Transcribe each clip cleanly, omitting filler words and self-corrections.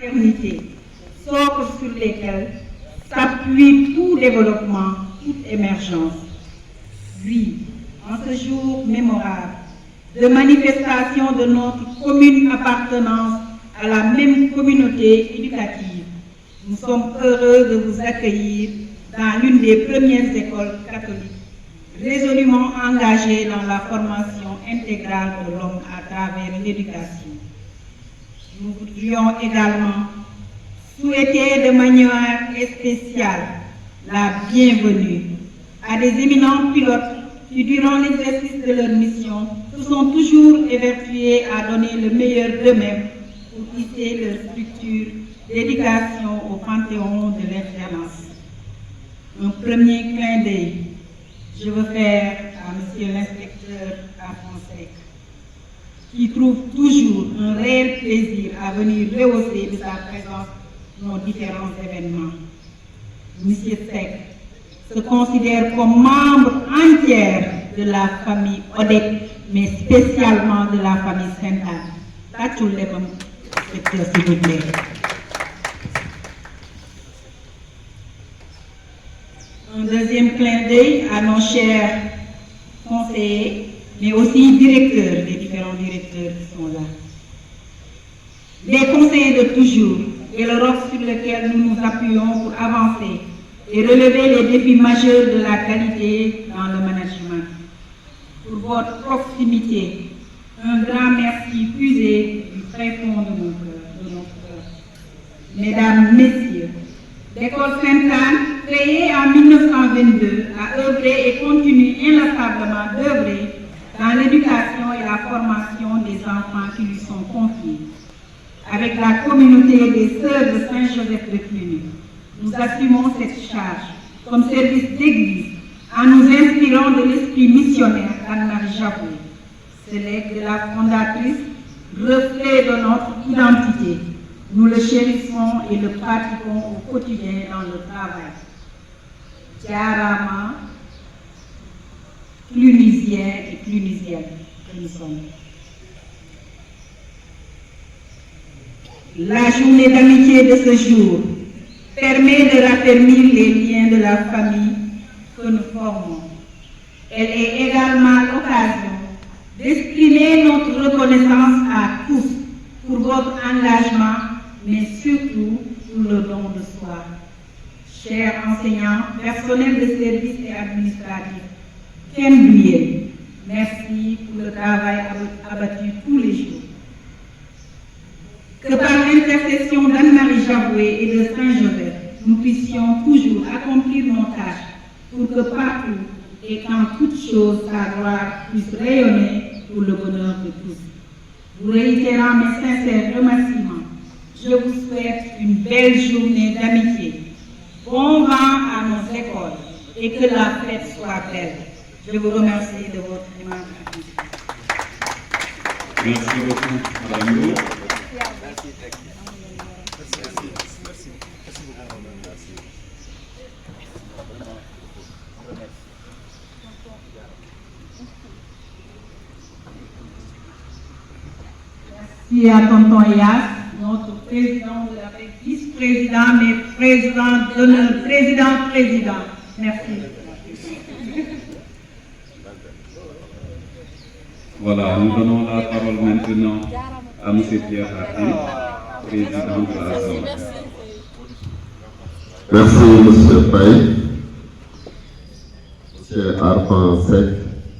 fraternité, socle sur lesquels s'appuie tout développement, toute émergence. Oui, en ce jour mémorable de manifestation de notre commune appartenance à la même communauté éducative, nous sommes heureux de vous accueillir dans l'une des premières écoles catholiques, résolument engagée dans la formation intégrale de l'homme à travers l'éducation. Nous voudrions également souhaiter de manière spéciale la bienvenue à des éminents pilotes qui, durant l'exercice de leur mission, se sont toujours évertués à donner le meilleur d'eux-mêmes pour hisser leur structure d'éducation au panthéon de l'alternance. Un premier clin d'œil, je veux faire à Monsieur l'inspecteur Fonseca, qui trouve toujours un réel plaisir à venir rehausser de sa présence nos différents événements. Monsieur Seck se considère comme membre entière de la famille Odek, mais spécialement de la famille Sainte-Anne. S'il vous plaît. Un deuxième clin d'œil à nos chers conseillers, mais aussi directeurs, les différents directeurs qui sont là. Les conseillers de toujours et le roc sur lequel nous nous appuyons pour avancer et relever les défis majeurs de la qualité dans le management. Pour votre proximité, un grand merci fusé du très fond de mon cœur. Mesdames, Messieurs, l'école Sainte-Anne, créée en 1922, a œuvré et continue inlassablement d'œuvrer dans l'éducation et la formation des enfants qui lui sont confiés. Avec la communauté des Sœurs de Saint-Joseph de Cluny, nous assumons cette charge comme service d'église en nous inspirant de l'esprit missionnaire d'Anne-Marie Javoué, célèbre de la fondatrice, reflet de notre identité. Nous le chérissons et le pratiquons au quotidien dans le travail. Diarama, clunisiens et clunisiennes que nous sommes. La journée d'amitié de ce jour permet de raffermir les liens de la famille que nous formons. Elle est également l'occasion d'exprimer notre reconnaissance à tous pour votre engagement, mais surtout pour le don de soi. Chers enseignants, personnels de service et administratifs, Ken Bouyer, merci pour le travail abattu tous les jours. Que par l'intercession d'Anne-Marie Javoué et de Saint-Joseph, nous puissions toujours accomplir nos tâches pour que partout et en toute chose sa gloire puisse rayonner pour le bonheur de tous. Vous réitérant mes sincères remerciements, je vous souhaite une belle journée d'amitié. Bon vent à nos écoles et que la fête soit belle. Je vous remercie de votre attention. Merci beaucoup, Madame Lourdes. Merci à Tonton Elias, notre président de la vice-président, mais président d'honneur, président. Merci. Voilà, nous donnons la parole maintenant à M. Pierre Hardy, président de l'Assemblée. Merci, M. Paye. M. Arfan Seck,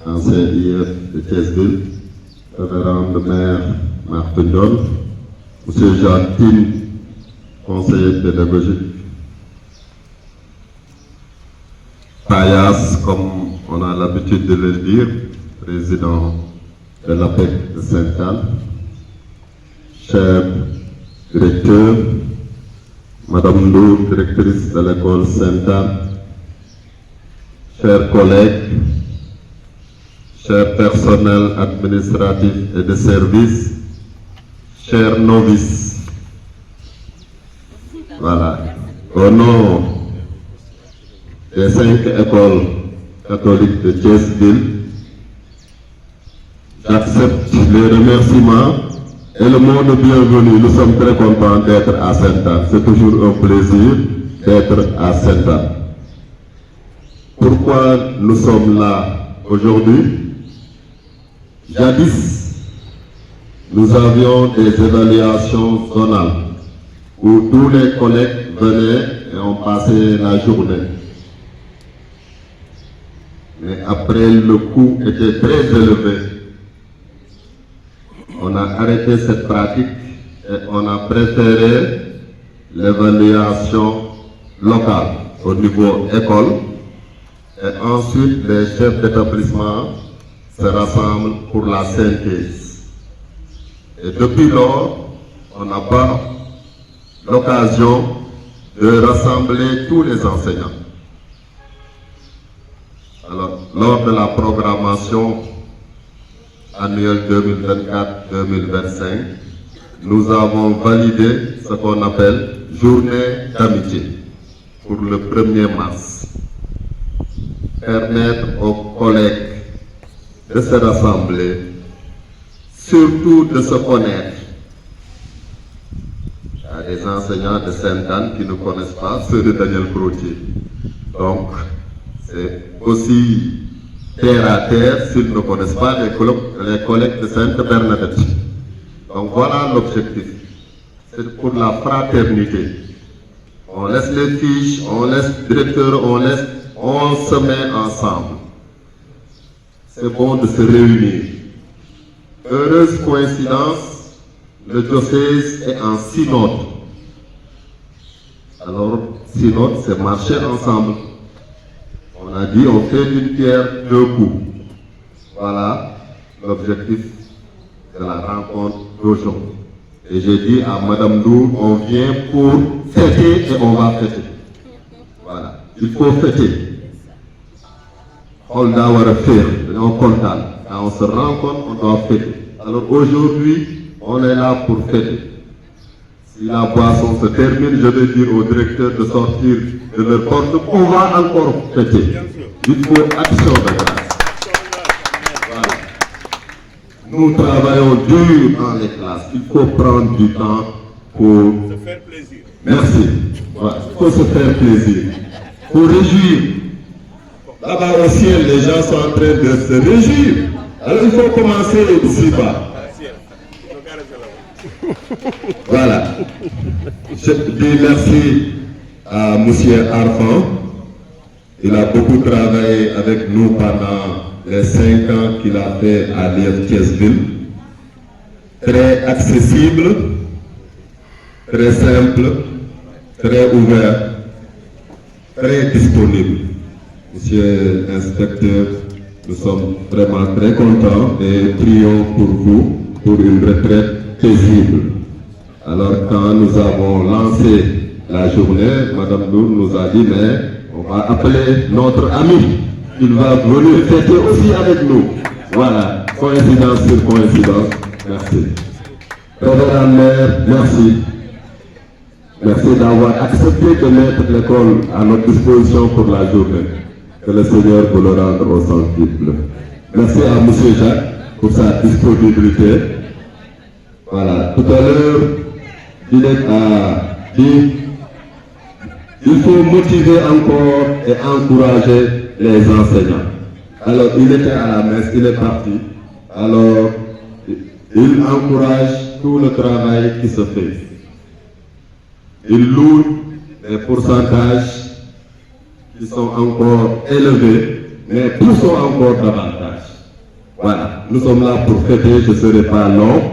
ancien IF de Thiès-Ville, révérend le maire Martin Diol, M. Jacques Tim, conseiller pédagogique, Payas, comme on a l'habitude de le dire, président de l'APEC de Sainte-Anne, cher directeur, Madame Lou, directrice de l'école Sainte-Anne, chers collègues, chers personnels administratifs et de service, chers novices. Voilà. Au nom des 5 écoles catholiques de Thiès-Ville, j'accepte les remerciements et le mot de bienvenue. Nous sommes très contents d'être à Sainte-Anne. C'est toujours un plaisir d'être à Sainte-Anne. Pourquoi nous sommes là aujourd'hui? Jadis, nous avions des évaluations zonales où tous les collègues venaient et ont passé la journée. Mais après, le coût était très élevé. On a arrêté cette pratique et on a préféré l'évaluation locale au niveau école. Et ensuite, les chefs d'établissement se rassemblent pour la synthèse. Et depuis lors, on n'a pas l'occasion de rassembler tous les enseignants. Alors, lors de la programmation annuelle 2024-2025, nous avons validé ce qu'on appelle journée d'amitié pour le 1er mars. Permettre aux collègues de se rassembler, surtout de se connaître. Il y a des enseignants de Sainte-Anne qui ne connaissent pas ceux de Daniel Brottier. Donc, c'est aussi terre à terre s'ils ne connaissent pas les collègues de Sainte-Bernadette. Donc voilà l'objectif. C'est pour la fraternité. On laisse les fiches, on laisse le directeur, on se met ensemble. C'est bon de se réunir. Heureuse coïncidence, le diocèse est en synode. Alors, synode, c'est marcher ensemble. On a dit, on fait d'une pierre deux coups. Voilà l'objectif de la rencontre d'aujourd'hui. Et j'ai dit à Madame Lou, on vient pour fêter et on va fêter. Voilà, il faut fêter. On doit faire, on content. Quand on se rencontre, on doit fêter. Alors aujourd'hui, on est là pour fêter. Si la boisson se termine, je vais dire au directeur de sortir de leur porte, on va encore fêter. Il faut action de grâce. Voilà. Nous travaillons dur dans les classes. Il faut prendre du temps pour se faire plaisir. Merci. Voilà. Il faut se faire plaisir. Il faut réjouir. Là-bas au ciel, les gens sont en train de se réjouir. Alors il faut commencer ici-bas. Voilà. Je dis merci à M. Arfan. Il a beaucoup travaillé avec nous pendant les 5 ans qu'il a fait à l'IF-Thiès-Ville. Très accessible, très simple, très ouvert, très disponible. Monsieur l'inspecteur, nous sommes vraiment très contents et prions pour vous pour une retraite paisible. Alors quand nous avons lancé la journée, Madame Dour nous a dit, mais on va appeler notre ami. Il va venir fêter aussi avec nous. Voilà, coïncidence sur coïncidence. Merci. Révérend Maire, merci. Merci d'avoir accepté de mettre l'école à notre disposition pour la journée. Que le Seigneur vous le rende au centuple. Merci à M. Jacques pour sa disponibilité. Voilà, tout à l'heure, il a dit il faut motiver encore et encourager les enseignants. Alors, il était à la messe, il est parti. Alors, il encourage tout le travail qui se fait. Il loue les pourcentages qui sont encore élevés, mais poussons encore davantage. Voilà, nous sommes là pour fêter, je ne serai pas long.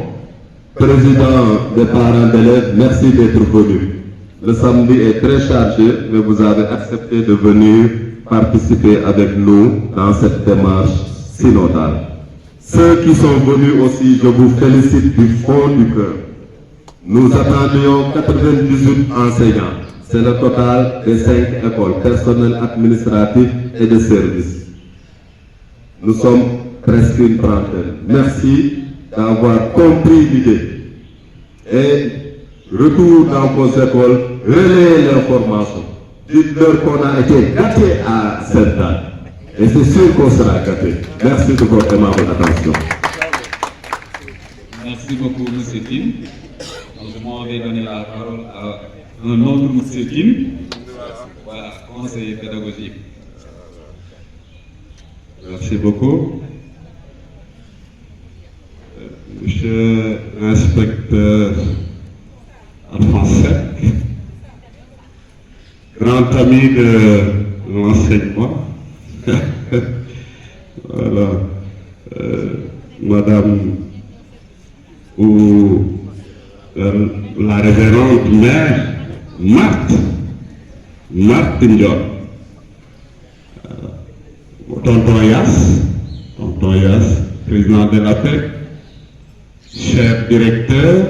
Président des parents d'élèves, merci d'être venu. Le samedi est très chargé, mais vous avez accepté de venir participer avec nous dans cette démarche synodale. Ceux qui sont venus aussi, je vous félicite du fond du cœur. Nous attendions 98 enseignants. C'est le total des 5 écoles, personnel administratif et de services. Nous sommes presque une trentaine. Merci d'avoir compris l'idée. Et retour dans vos écoles, relayez l'information. Dites-leur qu'on a été gâtés à Sainte-Anne. Et c'est sûr qu'on sera gâtés. Merci de votre aimable attention. Merci beaucoup, M. Kim. Donc, je m'en vais donner la parole à un autre M. Kim. Voilà, conseiller pédagogique. Merci beaucoup. Monsieur l'inspecteur Alphonse, grand ami de l'enseignement. Voilà. Madame ou la révérende mère Marthe Ndiol. Tonton Yass, président de la PEC, cher directeur,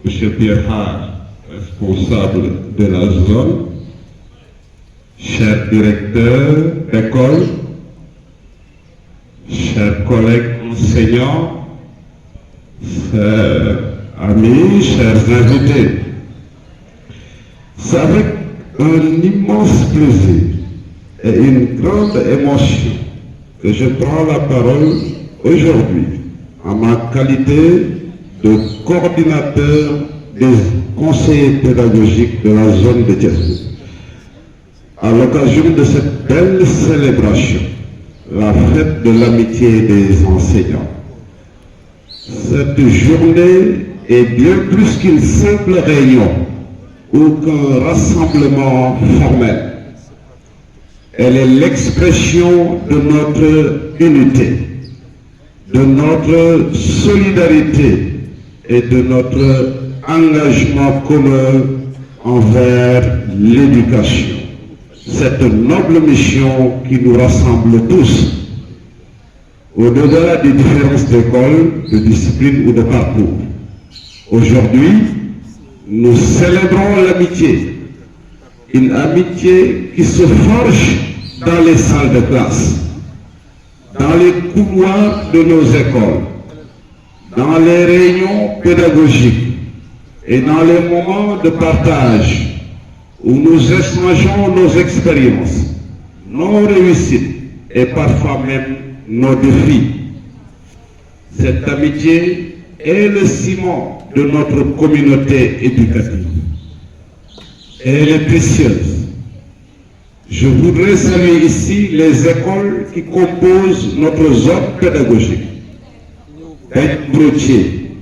M. Pierre Hart, responsable de la zone, cher directeur d'école, chers collègues enseignants, chers amis, chers invités. C'est avec un immense plaisir et une grande émotion que je prends la parole aujourd'hui en ma qualité de coordinateur des conseillers pédagogiques de la zone de Thiès. À l'occasion de cette belle célébration, la fête de l'amitié des enseignants. Cette journée est bien plus qu'une simple réunion ou qu'un rassemblement formel. Elle est l'expression de notre unité, de notre solidarité et de notre engagement commun envers l'éducation. Cette noble mission qui nous rassemble tous, au-delà des différences d'école, de discipline ou de parcours. Aujourd'hui, nous célébrons l'amitié, une amitié qui se forge dans les salles de classe, dans les couloirs de nos écoles, dans les réunions pédagogiques et dans les moments de partage où nous échangeons nos expériences, nos réussites et parfois même nos défis. Cette amitié est le ciment de notre communauté éducative. Elle est précieuse. Je voudrais saluer ici les écoles qui composent notre zone pédagogique. Bête-Brotier,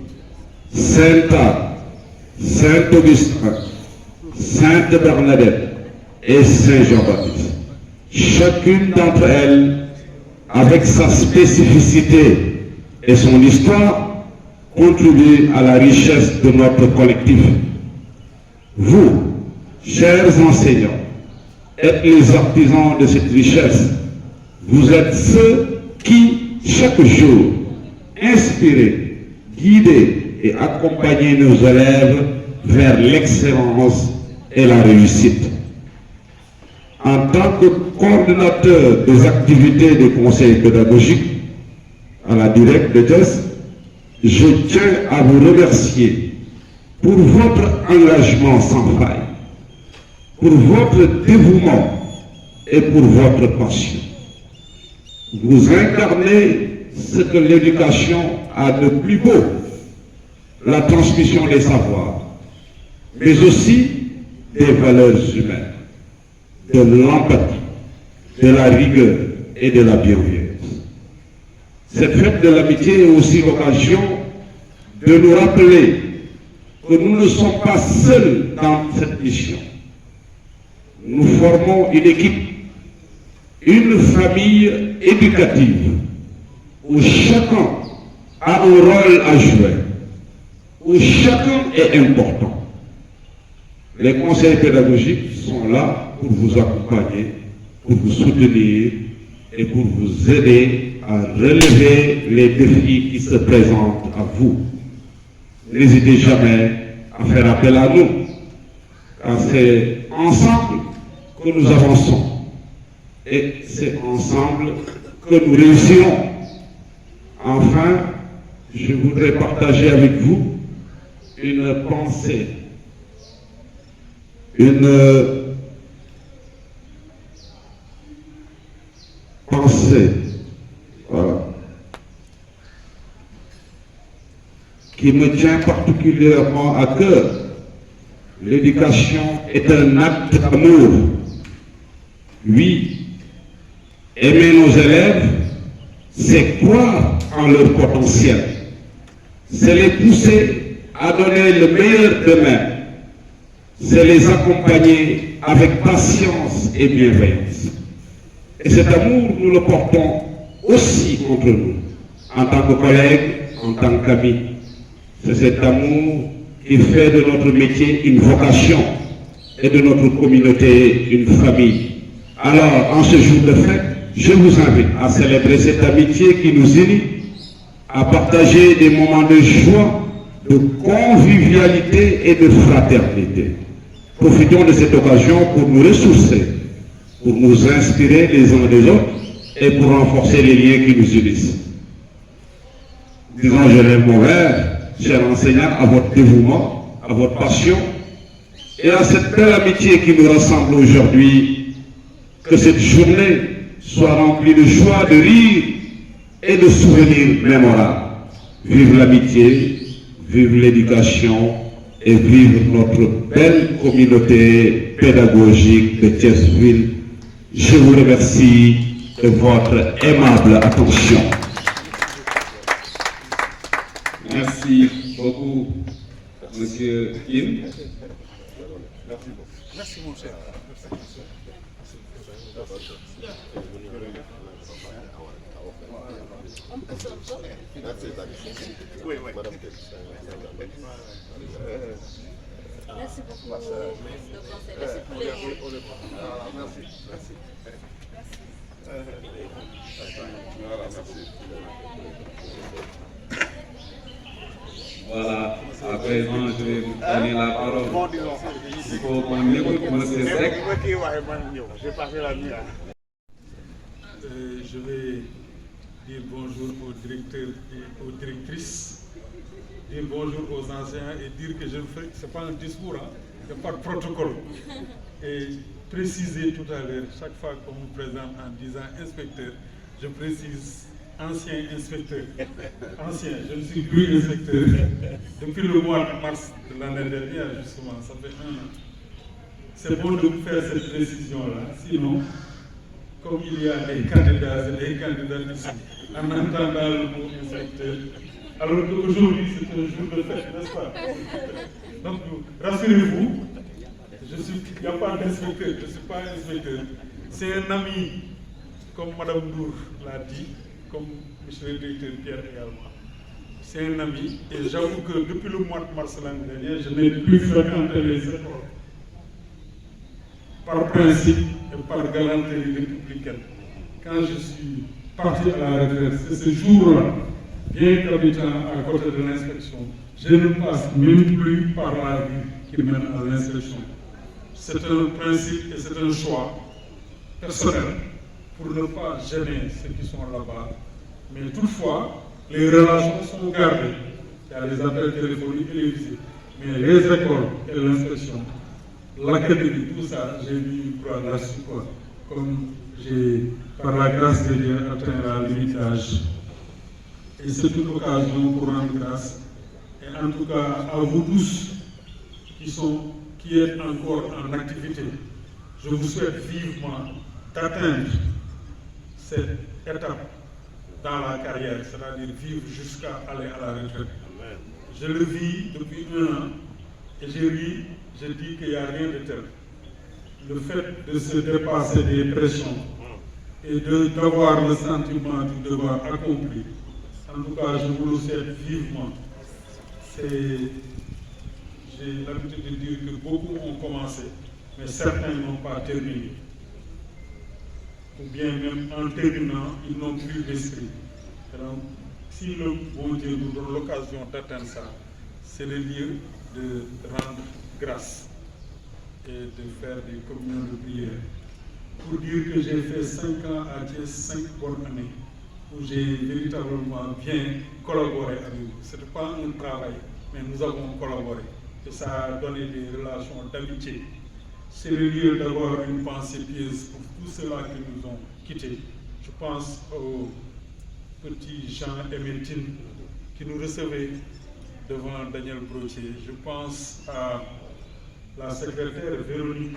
Saint-Anne, Saint-Augustin, Sainte-Bernadette et Saint-Jean-Baptiste. Chacune d'entre elles, avec sa spécificité et son histoire, contribue à la richesse de notre collectif. Vous, chers enseignants, êtes les artisans de cette richesse. Vous êtes ceux qui, chaque jour, inspirez, guidez et accompagnez nos élèves vers l'excellence et la réussite. En tant que coordinateur des activités des conseils pédagogiques à la directe de Thiès, je tiens à vous remercier pour votre engagement sans faille, pour votre dévouement et pour votre passion. Vous incarnez ce que l'éducation a de plus beau, la transmission des savoirs, mais aussi des valeurs humaines, de l'empathie, de la rigueur et de la bienveillance. Cette fête de l'amitié est aussi l'occasion de nous rappeler que nous ne sommes pas seuls dans cette mission. Nous formons une équipe, une famille éducative, où chacun a un rôle à jouer, où chacun est important. Les conseils pédagogiques sont là pour vous accompagner, pour vous soutenir et pour vous aider à relever les défis qui se présentent à vous. N'hésitez jamais à faire appel à nous, car c'est ensemble que nous avançons et c'est ensemble que nous réussirons. Enfin, je voudrais partager avec vous une pensée, voilà, qui qui me tient particulièrement à cœur. L'éducation est un acte d'amour. Oui, aimer nos élèves, c'est croire en leur potentiel. C'est les pousser à donner le meilleur d'eux-mêmes. C'est les accompagner avec patience et bienveillance. Et cet amour, nous le portons aussi contre nous, en tant que collègues, en tant qu'amis. C'est cet amour qui fait de notre métier une vocation et de notre communauté une famille. Alors, en ce jour de fête, je vous invite à célébrer cette amitié qui nous unit, à partager des moments de joie, de convivialité et de fraternité. Profitons de cette occasion pour nous ressourcer, pour nous inspirer les uns des autres et pour renforcer les liens qui nous unissent. Disons, je lève mon verre, cher enseignant, à votre dévouement, à votre passion et à cette belle amitié qui nous rassemble aujourd'hui. Que cette journée soit remplie de joie, de rire et de souvenirs mémorables. Vive l'amitié, vive l'éducation et vive notre belle communauté pédagogique de Thiès-Ville. Je vous remercie de votre aimable attention. Merci beaucoup, Monsieur Kim. Merci mon cher. Oui, oui. Merci beaucoup. Merci pour les mots. Merci. Voilà, à présent, je vais vous donner la parole. Il faut qu'on écoute M. Seck. J'ai passé la nuit. Je vais dire bonjour aux directeurs et aux directrices, dire bonjour aux enseignants et dire que je ne fais, c'est pas un discours, hein, il n'y a pas de protocole. Et préciser tout à l'heure, chaque fois qu'on me présente en disant inspecteur, je précise ancien inspecteur. Ancien, je ne suis plus inspecteur. Depuis le mois de mars de l'année dernière, justement, ça fait 1 an. C'est bon de faire cette précision-là, sinon, comme il y a des candidats et des candidates ici, en entendant le mot inspecteur, alors qu'aujourd'hui c'est un jour de fête, n'est-ce pas? Donc, rassurez-vous, il n'y a pas d'inspecteur, je ne suis pas inspecteur. C'est un ami, comme Mme Nour l'a dit, comme M. le directeur Pierre également. C'est un ami, et j'avoue que depuis le mois de mars l'année dernière, je n'ai plus fréquenté les écoles. Par principe et par galanterie républicaine. Quand je suis parti à la retraite, c'est ce jour-là, bien qu'habitant à côté de l'inspection, je ne passe même plus par la rue qui mène à l'inspection. C'est un principe et c'est un choix personnel pour ne pas gêner ceux qui sont là-bas. Mais toutefois, les relations sont gardées. Il y a les appels téléphoniques et les visites. Mais les écoles et l'inspection, l'académie, tout ça, j'ai mis une croix là-dessus, quoi. Comme j'ai, par la grâce de Dieu, atteint la limite d'âge. Et c'est une occasion pour rendre grâce. Et en tout cas, à vous tous qui êtes encore en activité, je vous souhaite vivement d'atteindre cette étape dans la carrière, c'est-à-dire vivre jusqu'à aller à la retraite. Je le vis depuis 1 an et je dis qu'il n'y a rien de tel. Le fait de se dépasser des pressions et d'avoir le sentiment du devoir accompli, en tout cas, je vous le souhaite vivement. J'ai l'habitude de dire que beaucoup ont commencé, mais certains n'ont pas terminé. Ou bien même en terminant, ils n'ont plus d'esprit. Donc, si le bon Dieu nous donne l'occasion d'atteindre ça, c'est le lieu de rendre grâce et de faire des communions de prière. Pour dire que j'ai fait 5 ans à Thiès, 5 bonnes années, où j'ai véritablement bien collaboré avec vous. Ce n'était pas un travail, mais nous avons collaboré. Et ça a donné des relations d'amitié. C'est le lieu d'avoir une pensée pieuse pour tous ceux-là qui nous ont quittés. Je pense aux petits Jean et Métine qui nous recevaient devant Daniel Brottier. Je pense à la secrétaire Véronique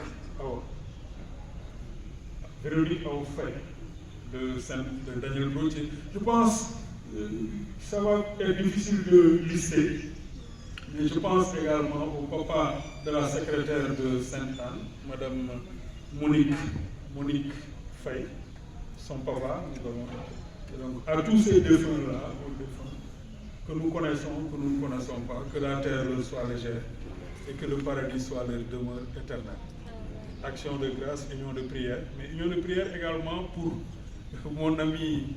Aoufay de Daniel Brottier. Je pense que ça va être difficile de lister, mais je pense également au papa de la secrétaire de Sainte-Anne, Madame Monique Faye, son papa. Donc, à tous ces défunts-là, que nous connaissons, que nous ne connaissons pas, que la terre soit légère et que le paradis soit leur demeure éternelle. Action de grâce, union de prière, mais union de prière également pour mon ami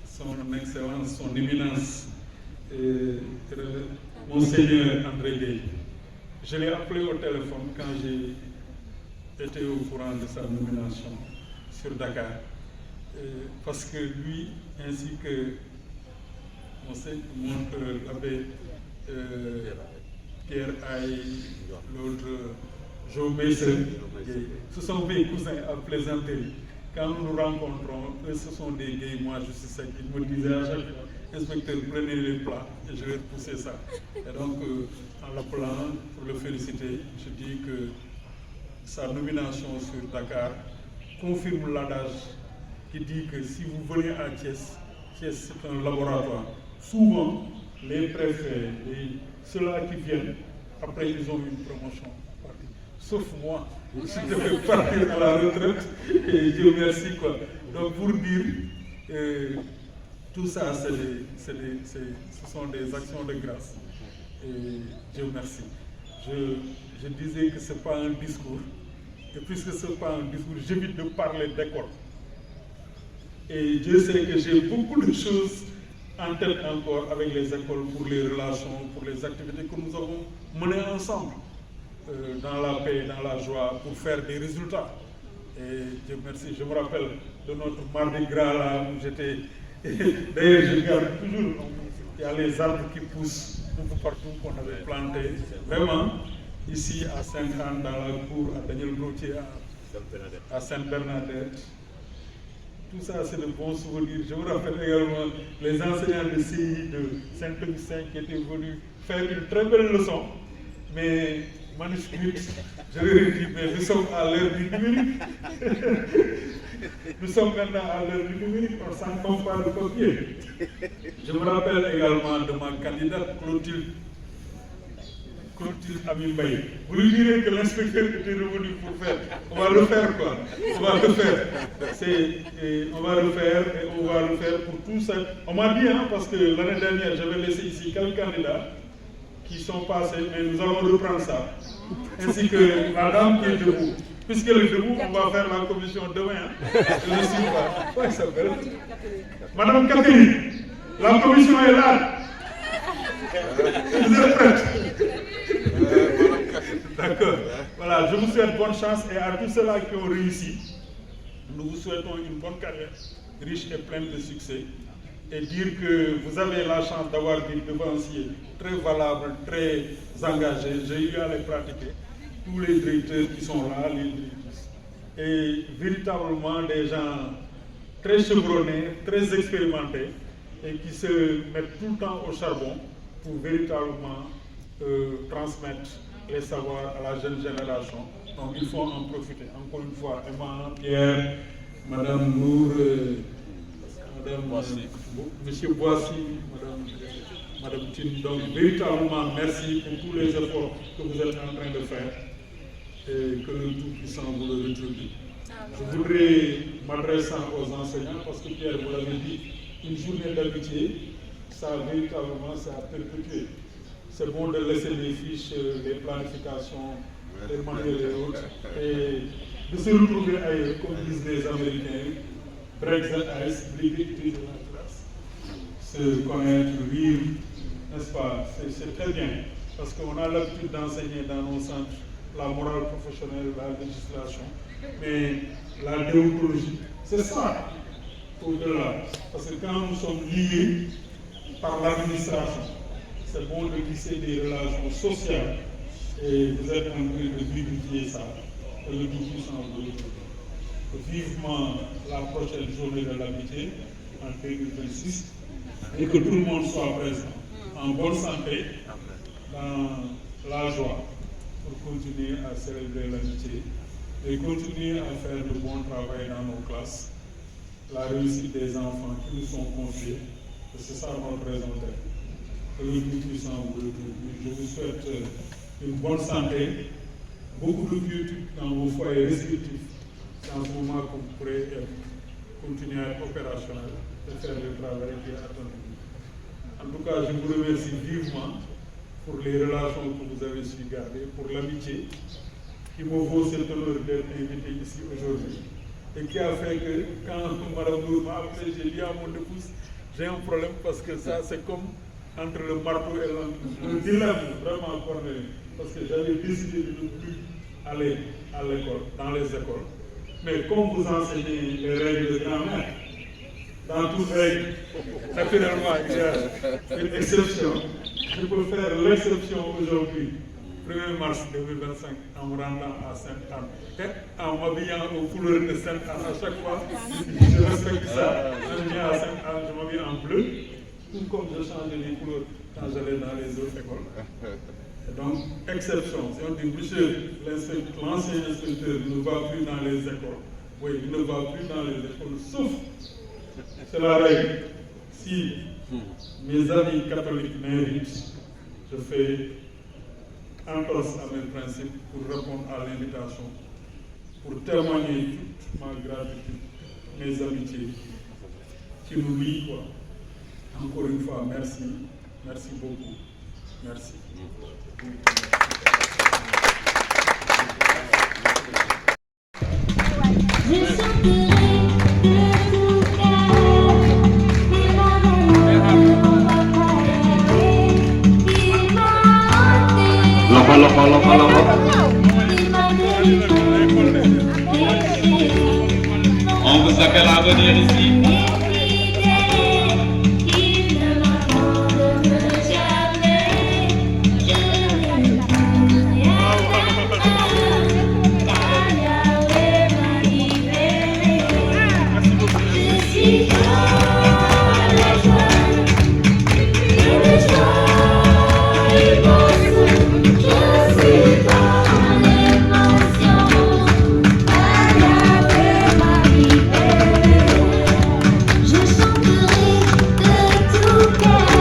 son excellence, son éminence, Monseigneur André Gueye. Je l'ai appelé au téléphone quand j'ai été au courant de sa nomination sur Dakar, parce que lui, ainsi que l'abbé Pierre Aïe, l'autre Jobé, ce sont mes cousins à plaisanterie. Quand nous nous rencontrons, eux ce sont des gays, moi je suis sec. Ils me disaient à chaque fois, inspecteur, prenez les plats, et je vais pousser ça. Et donc, en l'appelant pour le féliciter, je dis que sa nomination sur Dakar confirme l'adage qui dit que si vous venez à Thiès, Thiès c'est un laboratoire. Souvent, les préfets, ceux-là qui viennent, après ils ont une promotion. Sauf moi, je devais partir à la retraite et Dieu merci quoi. Donc pour dire, tout ça ce sont des actions de grâce. Et Dieu merci. Je disais que ce n'est pas un discours. Et puisque ce n'est pas un discours, j'évite de parler d'école. Et Dieu sait que j'ai beaucoup de choses en tête encore avec les écoles pour les relations, pour les activités que nous avons menées ensemble. Dans la paix, dans la joie, pour faire des résultats. Et Dieu merci, je me rappelle de notre Mardi Gras là où j'étais. D'ailleurs, je garde toujours, il y a les arbres qui poussent un peu partout qu'on avait plantés. Vraiment, ici à Sainte-Anne, dans la cour, à Daniel Brottier, à Sainte-Bernadette. Tout ça, c'est de bons souvenirs. Je me rappelle également les enseignants de CI de Saint-Augustin qui étaient venus faire une très belle leçon. Mais manuscrite, je leur ai dit, mais nous sommes à l'heure du numérique. Nous sommes maintenant à l'heure du numérique, on s'en compte pas de papier. Je me rappelle également de ma candidate Clotilde Amimbaye. Vous lui direz que l'inspecteur était revenu pour faire. On va le faire quoi. On va le faire. On va le faire et on va le faire pour tout ça. On m'a dit, parce que l'année dernière, j'avais laissé ici quelques candidats qui sont passés, mais nous allons reprendre ça. Ainsi que la dame qui est debout. Puisqu'elle est debout, on va faire la commission demain. Je ne suis pas. Comment elle s'appelle? Madame Catherine, la commission est là. Vous êtes prête? D'accord. Voilà, je vous souhaite bonne chance et à tous ceux-là qui ont réussi, nous vous souhaitons une bonne carrière, riche et pleine de succès. Et dire que vous avez la chance d'avoir des devanciers très valables, très engagés. J'ai eu à les pratiquer. Tous les directeurs qui sont là, les directrices. Et véritablement des gens très chevronnés, très expérimentés et qui se mettent tout le temps au charbon pour véritablement transmettre les savoirs à la jeune génération. Donc il faut en profiter. Encore une fois, Emma, Pierre, Madame Nour, Monsieur Boissy, Madame Tine. Donc véritablement merci pour tous les efforts que vous êtes en train de faire et que le Tout-Puissant vous le rétribue. Je voudrais m'adresser aux enseignants parce que Pierre vous l'avez dit, une journée d'amitié, ça véritablement ça a perpétué. C'est bon de laisser les fiches, les planifications, les manuels et autres, et de se retrouver ailleurs, comme disent les Américains, break the ice, briser de la classe. Se connaître, vivre, n'est-ce pas? C'est très bien, parce qu'on a l'habitude d'enseigner dans nos centres la morale professionnelle, la législation, mais la déontologie, c'est ça, au-delà. Parce que quand nous sommes liés par l'administration, c'est bon de tisser des relations sociales et vous êtes en train de vivifier ça. Et le Tout-Puissant vous le vivement la prochaine journée de l'amitié en 2026 et que tout le monde soit présent en bonne santé, dans la joie, pour continuer à célébrer l'amitié et continuer à faire de bon travail dans nos classes, la réussite des enfants qui nous sont confiés, c'est ça notre raison d'être. Que le plus puissant vous le trouve. Je vous souhaite une bonne santé, beaucoup de quiétude dans vos foyers respectifs, dans ce moment que vous pourrez continuer à être opérationnel et faire le travail qui est attendu. En tout cas, je vous remercie vivement pour les relations que vous avez su garder, pour l'amitié qui me vaut cet honneur d'être invité ici aujourd'hui et qui a fait que quand Madame Nour m'a appelé, j'ai dit à mon épouse, j'ai un problème parce que ça c'est comme entre le marteau et le dilemme vraiment cornélien, parce que j'avais décidé de ne plus aller à l'école, dans les écoles. Mais comme vous enseignez les règles de grammaire, dans toute règle, naturellement, il y a une exception. Je peux faire l'exception aujourd'hui, 1er mars 2025, en me rendant à Sainte-Anne. Et en m'habillant aux couleurs de Sainte-Anne, à chaque fois, je respecte ça. Je viens à Sainte-Anne, je m'habille en bleu, tout comme je changeais les couleurs quand j'allais dans les autres écoles. Et donc, exception. Si on dit, monsieur, l'ancien inspecteur ne va plus dans les écoles, oui, il ne va plus dans les écoles, sauf, c'est la règle. Si mes amis catholiques m'invitent, je fais entorse à mes principes pour répondre à l'invitation, pour témoigner toute ma gratitude, mes amitiés qui nous lient, quoi. Encore une fois, merci. Merci beaucoup. Merci. Je chanterai de tout cœur les merveilles de mon papa aimé. Il m'a ôté, il m'a délivré. On vous appelle à venir ici. Il ne m'abandonne jamais. Je ne peux rien car Yahweh m'a libéré. Je suis dans la joie, une joie immense. Je suis dans l'émotion, car Yahweh m'a libéré. Je chanterai de tout cœur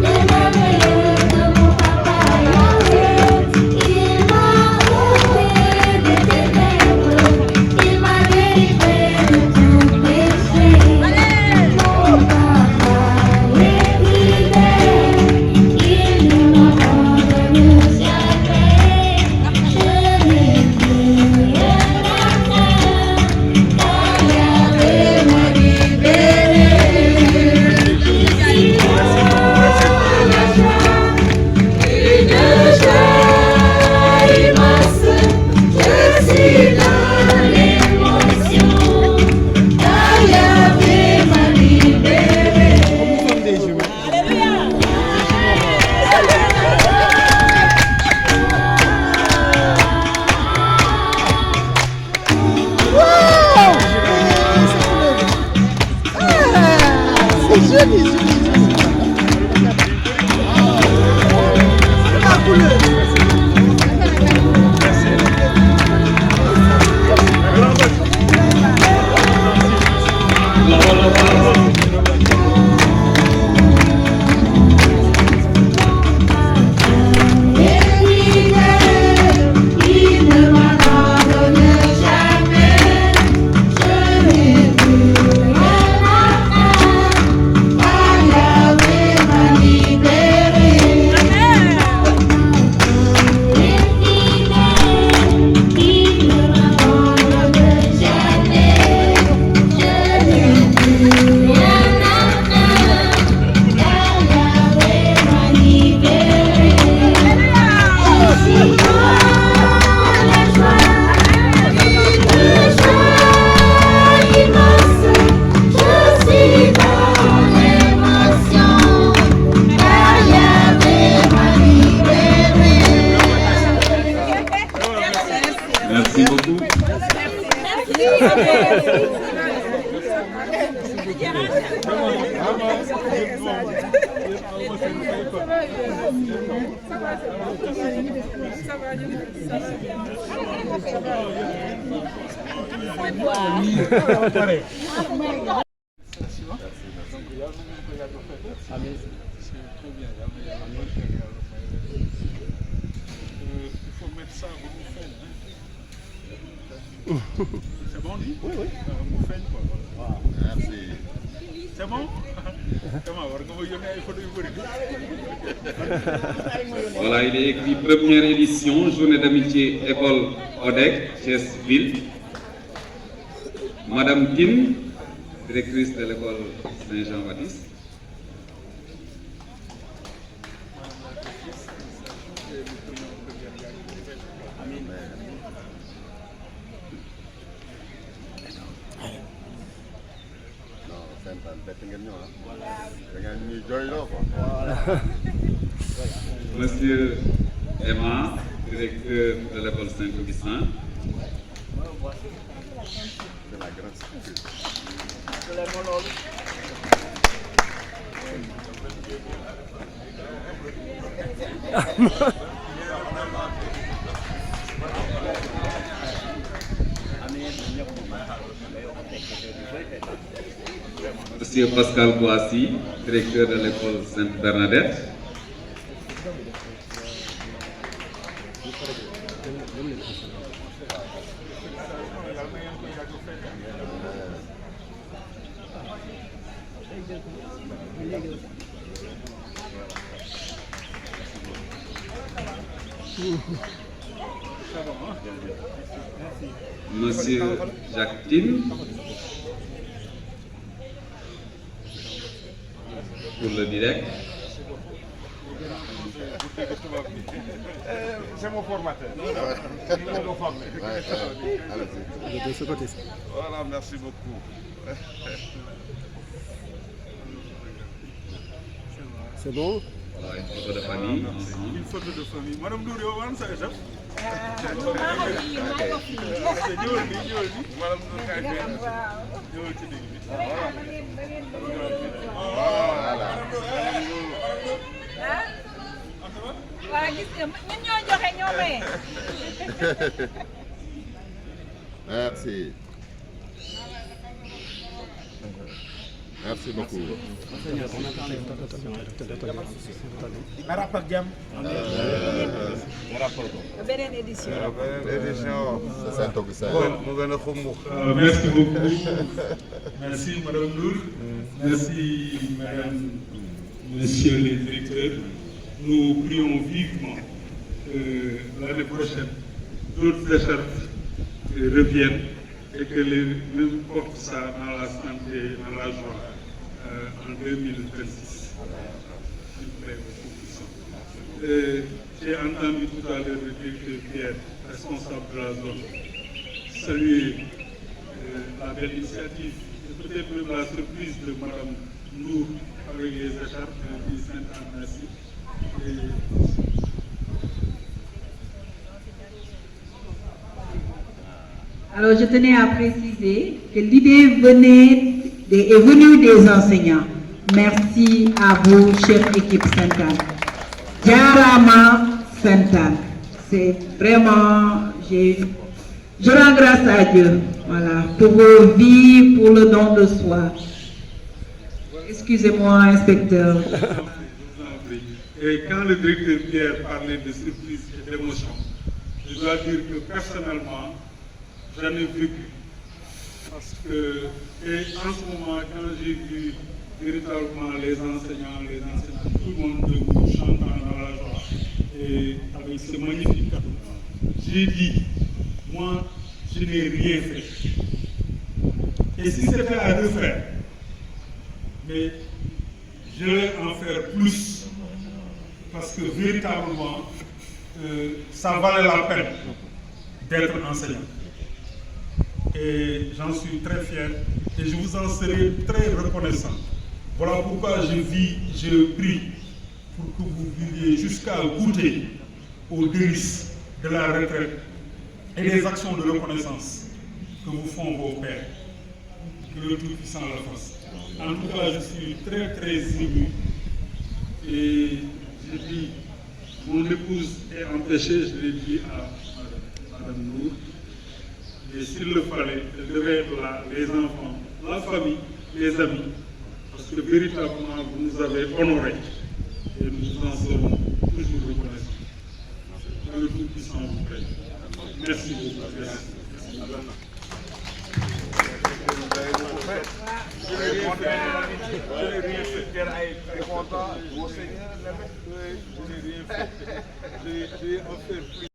les merveilles de mon papa Yahweh. Il m'a ôté des ténèbres, il m'a délivré de tout péché. Mon papa est fidèle, il ne m'abandonne jamais. Je n'ai plus rien à craindre, car Yahweh m'a libéré. Je suis dans la joie, une joie immense. Je suis dans l'émotion, car Yahweh m'a libéré. Il ne m'abandonne jamais. Je n'ai plus rien à craindre, car Yahweh m'a libéré. Il ne m'abandonne jamais. Je n'ai plus rien à craindre, car Yahweh m'a libéré. Je suis dans la joie, une joie immense. Je suis dans l'émotion, car Yahweh m'a libéré. Merci beaucoup. C'est bon, lui? Oui, oui. Merci. C'est bon? Voilà, il est écrit première édition, journée d'amitié école ODEC, Thiès-Ville. Madame Kim, directrice de l'école Saint-Jean-Baptiste. Monsieur Emma, directeur de l'école Saint-Augustin. Monsieur Pascal Boissy, directeur de l'école Sainte-Bernadette. Monsieur Jacques Tim, pour le direct. C'est mon formateur. C'est mon formateur. De ce côté. Voilà, merci beaucoup. C'est bon? Voilà, une photo de famille ensemble. Une photo de famille. Madame Douri, on va ça, chef. Merci. Merci beaucoup. Beneen édition. Saint-Augustin. Merci beaucoup. Merci Madame Nour. Merci Madame, Monsieur les directeurs. Nous prions vivement que l'année prochaine, d'autres écharpes reviennent et que les mêmes portent ça dans la santé, dans la joie en 2026. J'ai entendu tout à l'heure le directeur Pierre, responsable de la zone, saluer la belle initiative et peut-être même la surprise de Mme Nour avec les écharpes de Saint-Anne-Merci. Alors, je tenais à préciser que l'idée est venue des enseignants. Merci à vous, chère équipe Sainte-Anne. Jarama Sainte-Anne. C'est vraiment, je rends grâce à Dieu, voilà, pour vos vies, pour le don de soi. Excusez-moi, inspecteur. Et quand le directeur Pierre parlait de surprise et d'émotion, je dois dire que personnellement, j'en ai vécu. Parce que, et en ce moment, quand j'ai vu véritablement les enseignants, tout le monde debout, chantant dans la joie, et avec ce magnifique cadeau, j'ai dit, moi, je n'ai rien fait. Et si c'était à refaire, mais je vais en faire plus, parce que véritablement, ça valait la peine d'être enseignant. Et j'en suis très fier et je vous en serai très reconnaissant. Voilà pourquoi je prie pour que vous viviez jusqu'à goûter aux délices de la retraite et des actions de reconnaissance que vous font vos pères. Que le Tout-Puissant la fasse. En tout cas, je suis très très ému. Et je dis, mon épouse est empêchée, je l'ai dit à Madame Nour. Et s'il le fallait, elle devait être là, les enfants, la famille, les amis. Parce que véritablement, vous nous avez honorés. Et nous vous en serons toujours reconnaissants. Que le Tout-Puissant vous plaît. Merci beaucoup. Merci. Je n'ai rien fait. Elle est contente. Mon Seigneur, je n'ai rien fait. J'ai offert plus.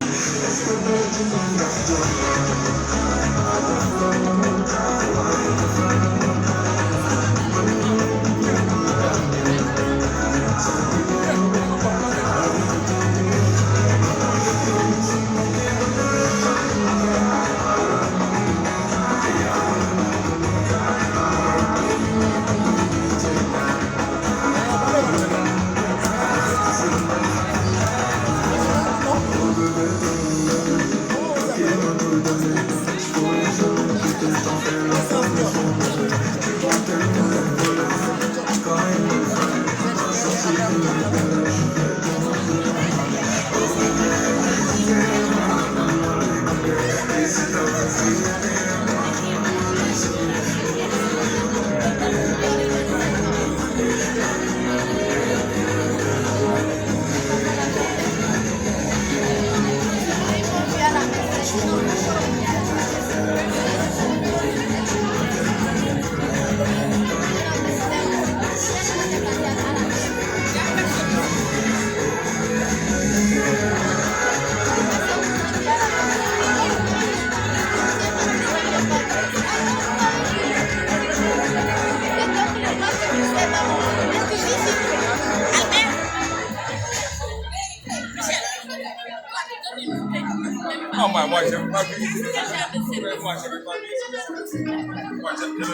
Non, moi, je n'aime pas vivre. Moi, je n'aime pas vivre. Moi, j'aime bien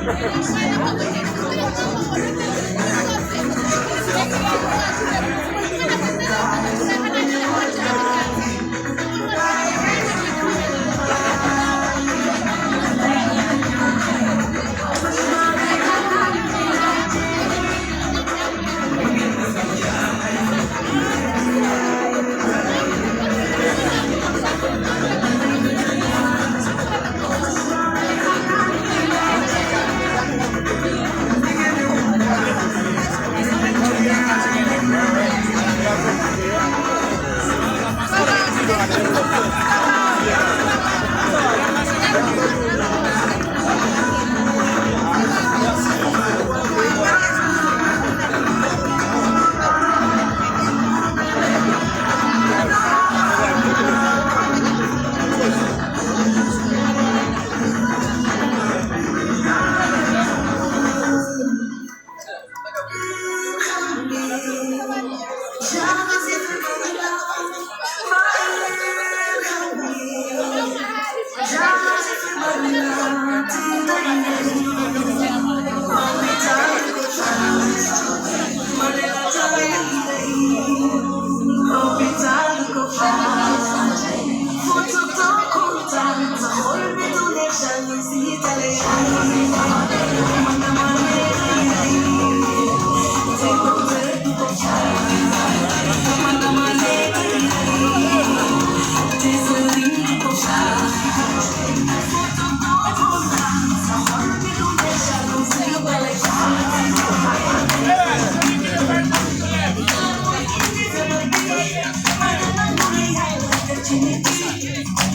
Thank you. Yeah.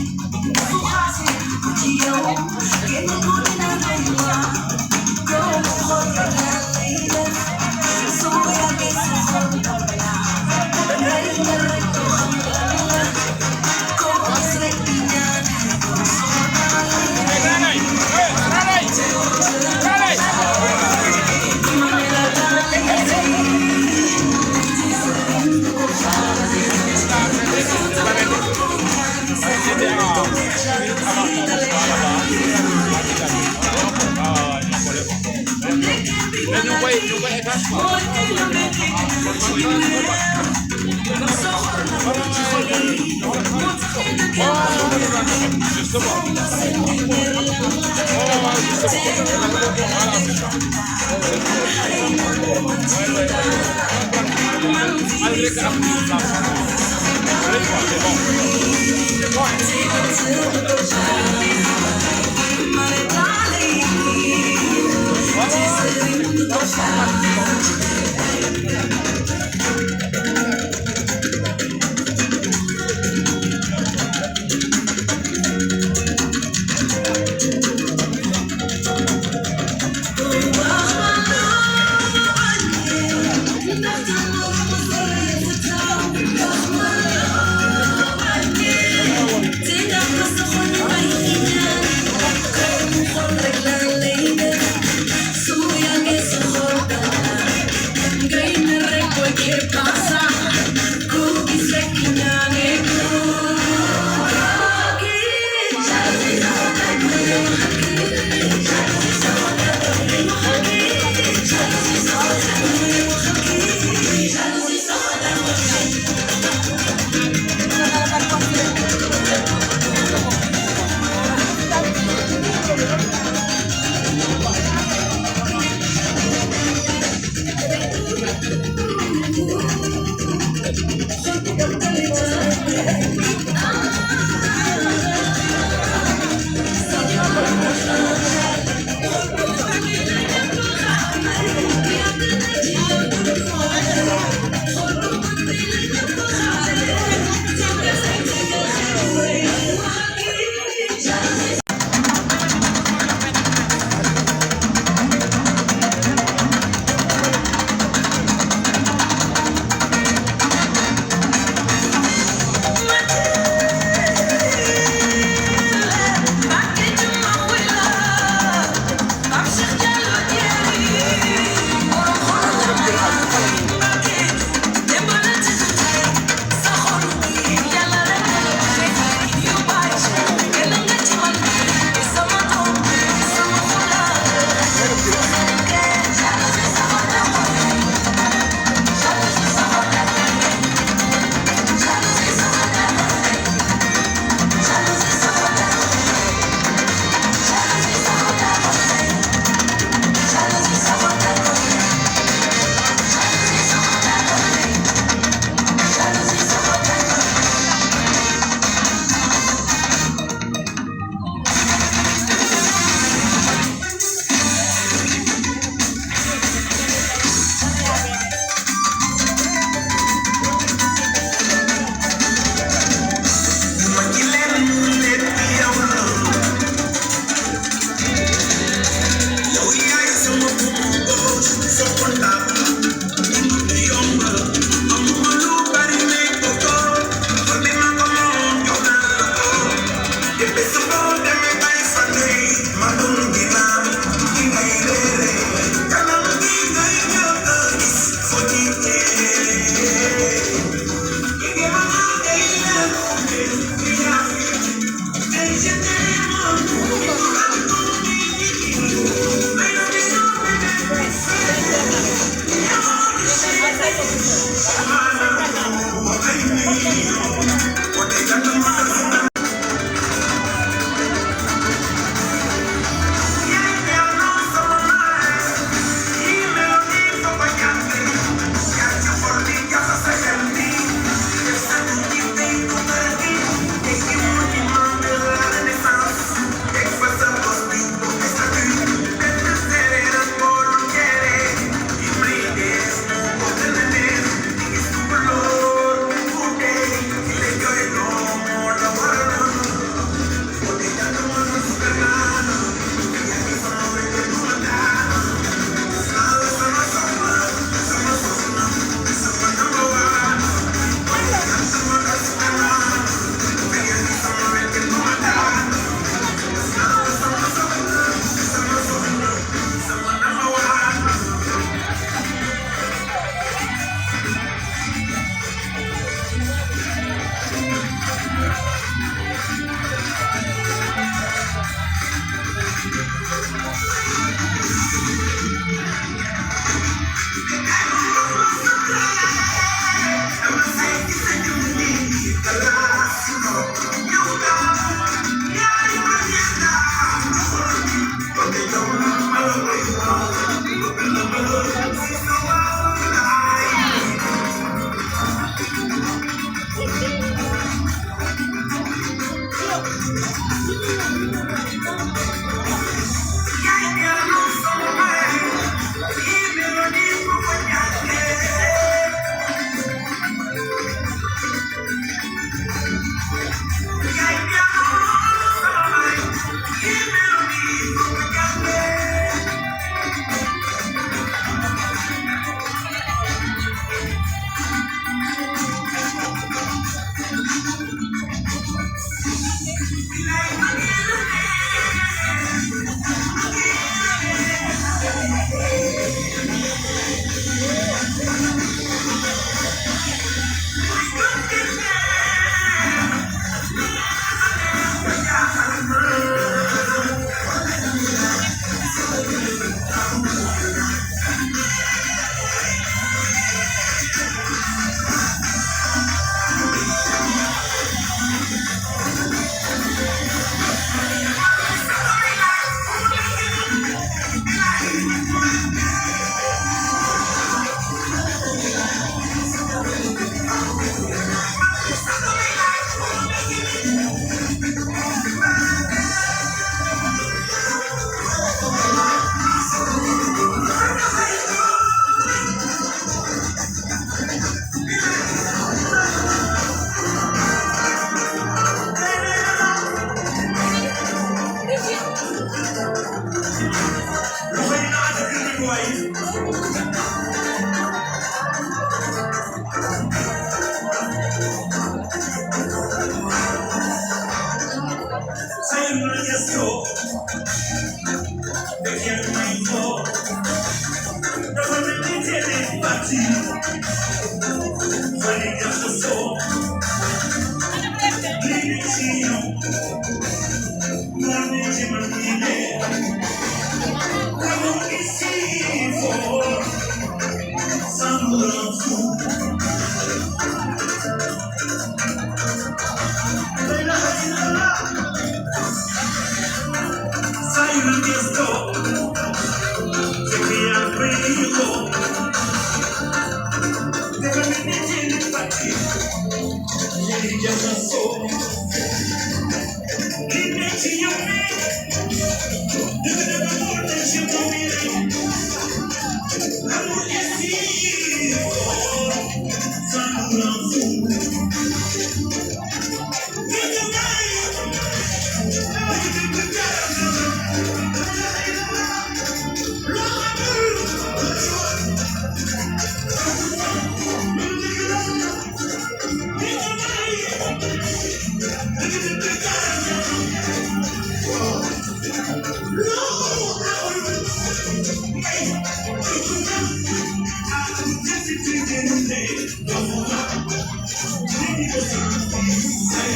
Say